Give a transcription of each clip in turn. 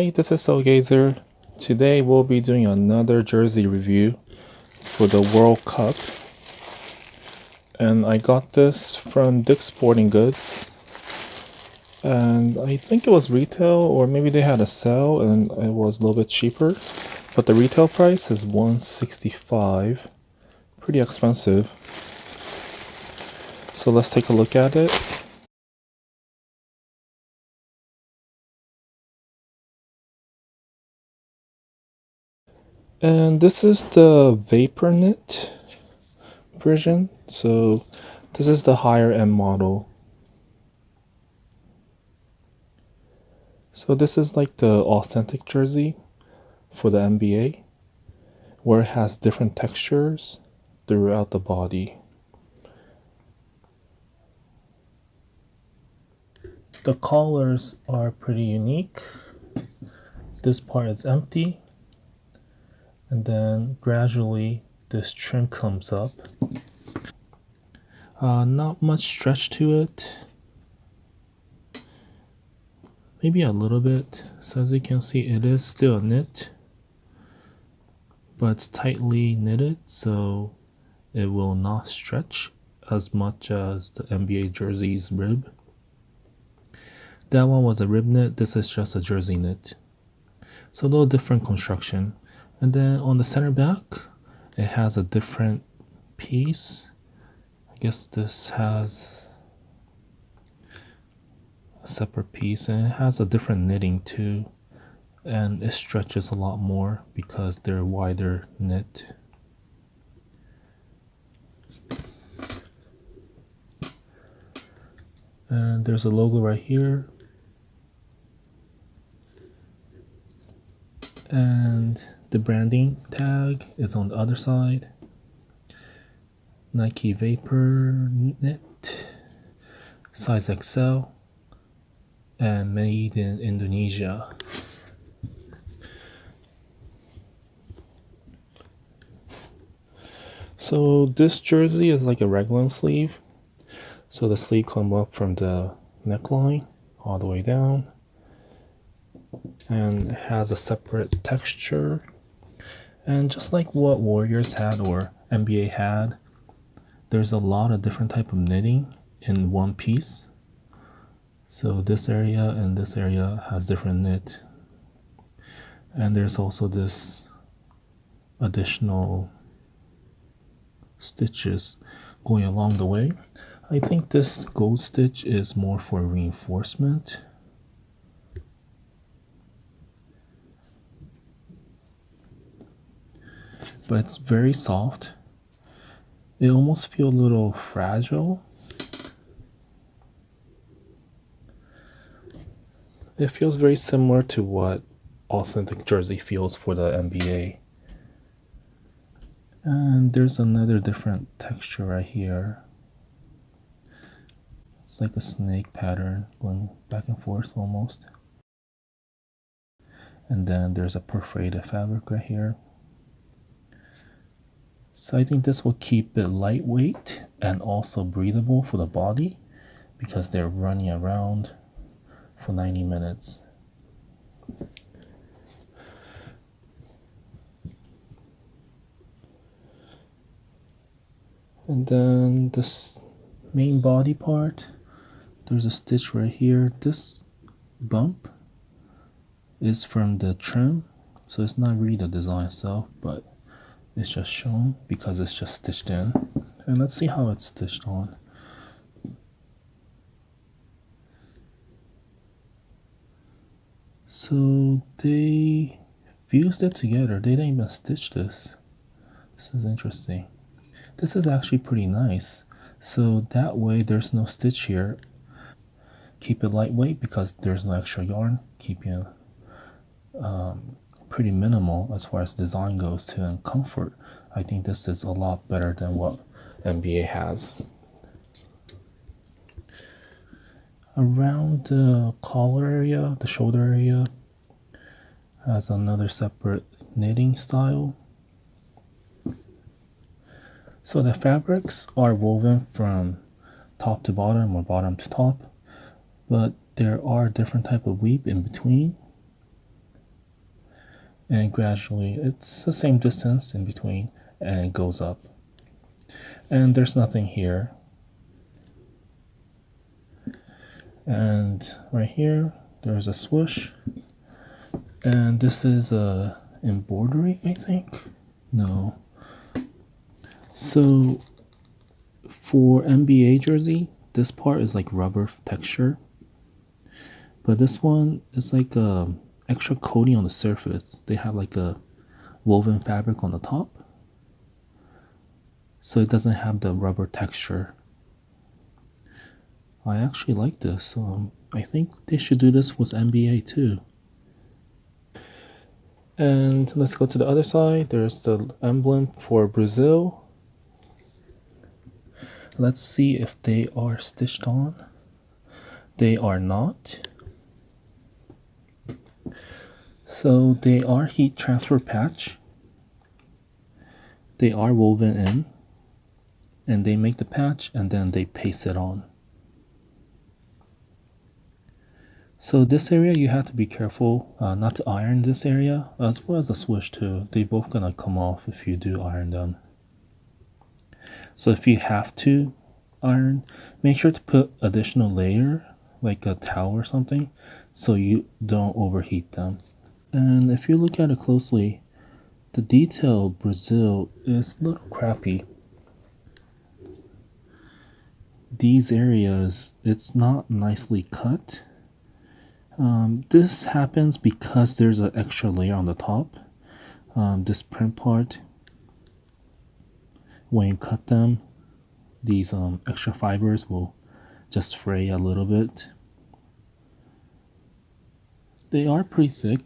Hey, this is Gazer. Today we'll be doing another jersey review for the World Cup. And I got this from Dick's Sporting Goods. And I think it was retail, or maybe they had a sale and it was a little bit cheaper. But the retail price is $165. Pretty expensive. So let's take a look at it. And this is the Vapor Knit version. So this is the higher end model. So this is like the authentic jersey for the NBA, where it has different textures throughout the body. The collars are pretty unique. This part is empty, and then gradually this trim comes up. Not much stretch to it. Maybe a little bit. So as you can see, it is still a knit, but it's tightly knitted, so it will not stretch as much as the NBA jersey's rib. That one was a rib knit, this is just a jersey knit. So a little different construction. And then on the center back, it has a different piece. I guess this has a separate piece, and it has a different knitting too. And it stretches a lot more because they're wider knit. And there's a logo right here. And the branding tag is on the other side. Nike Vapor Knit, size XL, and made in Indonesia. So this jersey is like a Raglan sleeve. So the sleeve comes up from the neckline all the way down, and it has a separate texture. And just like what Warriors had or NBA had, there's a lot of different type of knitting in one piece. So this area and this area has different knit. And there's also this additional stitches going along the way. I think this gold stitch is more for reinforcement. But it's very soft. It almost feels a little fragile. It feels very similar to what authentic jersey feels for the NBA. And there's another different texture right here. It's like a snake pattern going back and forth almost. And then there's a perforated fabric right here. So I think this will keep it lightweight and also breathable for the body because they're running around for 90 minutes. And then this main body part, there's a stitch right here. This bump is from the trim, so it's not really the design itself, but it's just shown because it's just stitched in. And let's see how it's stitched on. So they fused it together. They didn't even stitch this. This is interesting. This is actually pretty nice. So that way there's no stitch here. Keep it lightweight because there's no extra yarn. Keeping it pretty minimal as far as design goes too, and comfort. I think this is a lot better than what NBA has. Around the collar area, the shoulder area, has another separate knitting style. So the fabrics are woven from top to bottom or bottom to top, but there are different type of weave in between. and gradually it's the same distance in between and it goes up. And there's nothing here. And right here there's a swoosh, and this is a embroidery, I think. No. So for NBA jersey, this part is like rubber texture, but this one is like a extra coating on the surface. They have like a woven fabric on the top, so it doesn't have the rubber texture. I actually like this. I think they should do this with NBA too. And let's go to the other side. There's the emblem for Brazil. Let's see if they are stitched on. They are not. So they are heat transfer patch. They are woven in, and they make the patch and then they paste it on. So this area you have to be careful not to iron this area, as well as the swoosh too. They both gonna come off if you do iron them. So if you have to iron, make sure to put additional layer like a towel or something so you don't overheat them. And if you look at it closely, the detail Brazil is a little crappy. These areas, it's not nicely cut. This happens because there's an extra layer on the top. This print part, when you cut them, these extra fibers will just fray a little bit. They are pretty thick,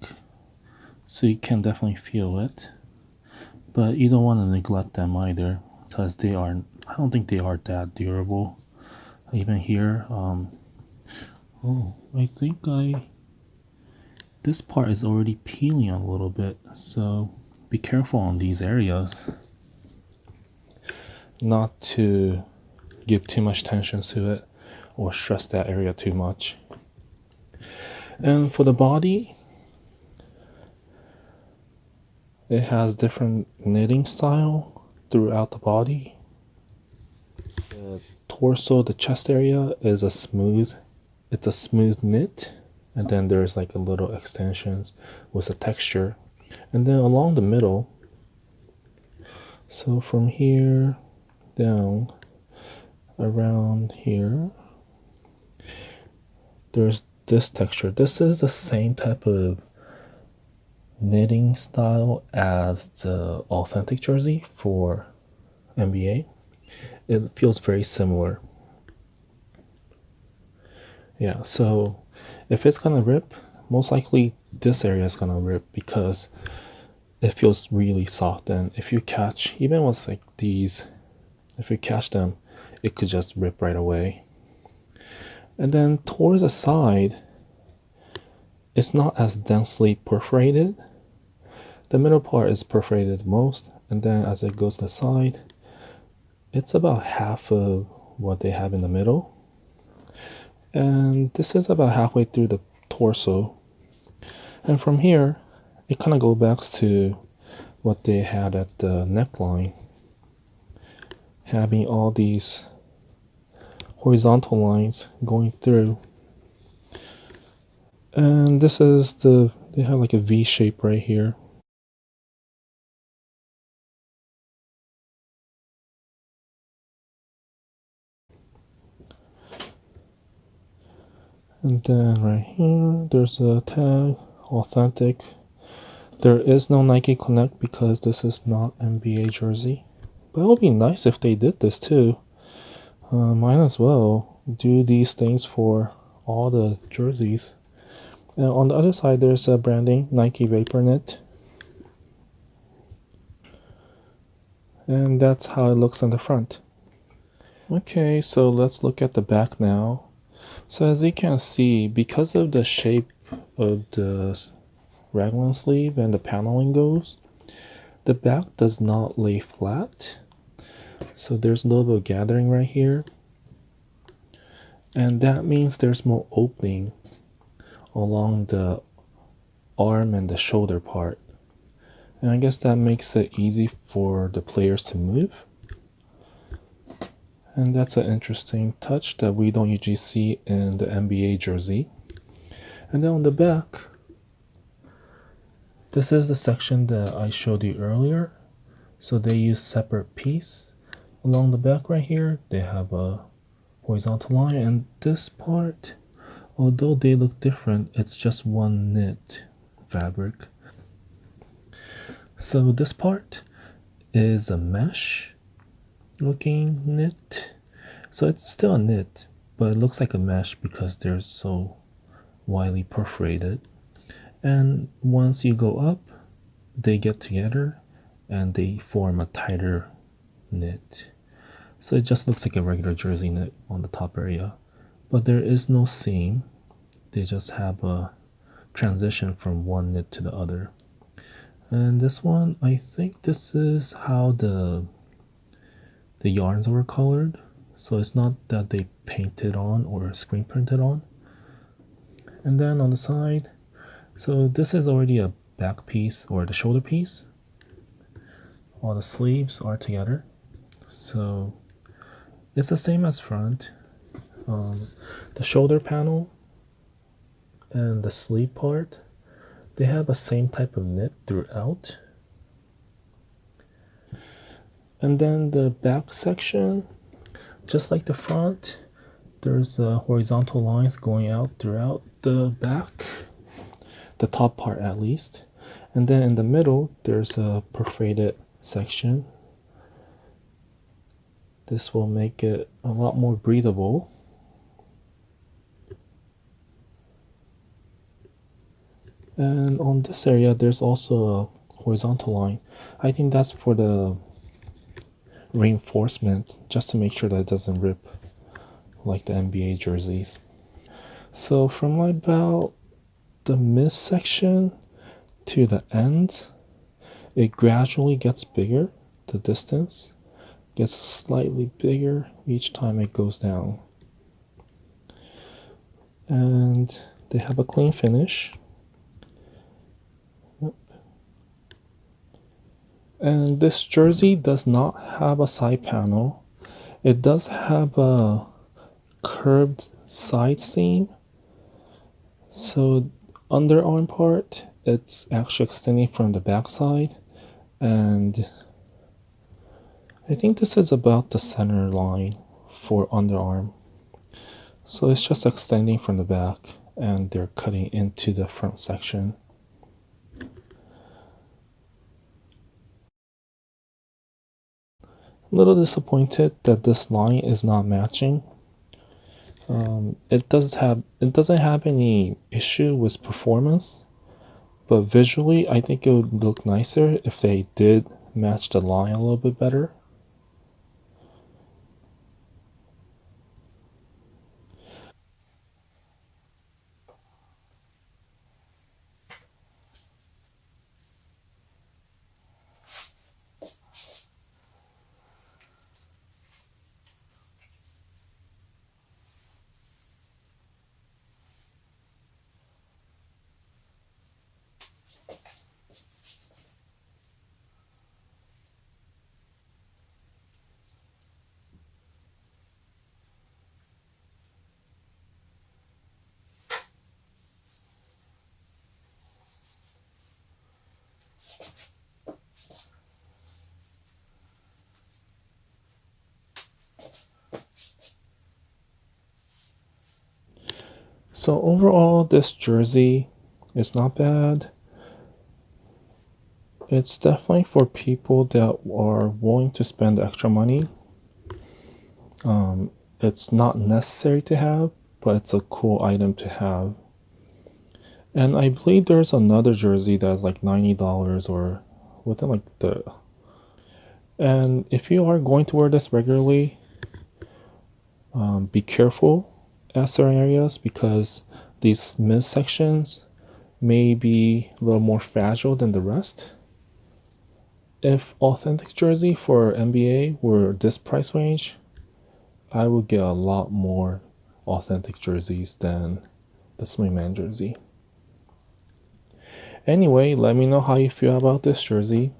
so you can definitely feel it, but you don't want to neglect them either, because I don't think they are that durable. Even here, I think this part is already peeling a little bit, so be careful on these areas. Not to give too much tension to it or stress that area too much. And for the body, it has different knitting style throughout the body. The torso, the chest area is a smooth knit, and then there's like a little extensions with a texture, and then along the middle, so from here down around here, there's this texture. This is the same type of knitting style as the authentic jersey for NBA. It feels very similar. Yeah, so if it's gonna rip, most likely this area is gonna rip because it feels really soft. And if you catch, even with like these, if you catch them, it could just rip right away. And then towards the side, it's not as densely perforated. The middle part is perforated most, and then as it goes to the side, it's about half of what they have in the middle. And this is about halfway through the torso. And from here, it kind of goes back to what they had at the neckline, having all these horizontal lines going through. And this is they have like a V shape right here. And then right here, there's a tag, authentic. There is no Nike Connect because this is not NBA jersey. But it would be nice if they did this too. Might as well do these things for all the jerseys. And on the other side, there's a branding, Nike VaporKnit. And that's how it looks on the front. Okay, so let's look at the back now. So as you can see, because of the shape of the Raglan sleeve and the paneling goes, the back does not lay flat. So there's a little bit of gathering right here. And that means there's more opening along the arm and the shoulder part. And I guess that makes it easy for the players to move. And that's an interesting touch that we don't usually see in the NBA jersey. And then on the back, this is the section that I showed you earlier. So they use separate piece. Along the back right here, they have a horizontal line, and this part, although they look different, it's just one knit fabric. So this part is a mesh looking knit. So it's still a knit, but it looks like a mesh because they're so widely perforated. And once you go up, they get together and they form a tighter knit. So it just looks like a regular jersey knit on the top area, but there is no seam. They just have a transition from one knit to the other. And this one, I think this is how the yarns were colored. So it's not that they painted on or screen printed on. And then on the side, so this is already a back piece or the shoulder piece. All the sleeves are together. So it's the same as front. The shoulder panel and the sleeve part, they have the same type of knit throughout. And then the back section, just like the front, there's horizontal lines going out throughout the back, the top part at least. And then in the middle, there's a perforated section. This will make it a lot more breathable. And on this area, there's also a horizontal line. I think that's for the reinforcement, just to make sure that it doesn't rip like the NBA jerseys. So from about the midsection to the end, it gradually gets bigger. The distance gets slightly bigger each time it goes down. And they have a clean finish. And this jersey does not have a side panel. It does have a curved side seam. So underarm part, it's actually extending from the backside, and I think this is about the center line for underarm. So it's just extending from the back and they're cutting into the front section. A little disappointed that this line is not matching. It doesn't have any issue with performance, but visually I think it would look nicer if they did match the line a little bit better. So overall, this jersey is not bad. It's definitely for people that are willing to spend extra money. It's not necessary to have, but it's a cool item to have. And I believe there's another jersey that's like $90 or within like the. And if you are going to wear this regularly, be careful at certain areas because these midsections may be a little more fragile than the rest. If authentic jersey for NBA were this price range, I would get a lot more authentic jerseys than the Swingman jersey. Anyway, let me know how you feel about this jersey.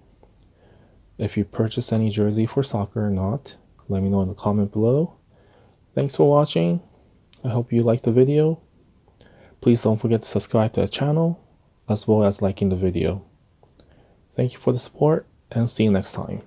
If you purchased any jersey for soccer or not, let me know in the comment below. Thanks for watching. I hope you liked the video. Please don't forget to subscribe to the channel, as well as liking the video. Thank you for the support, and see you next time.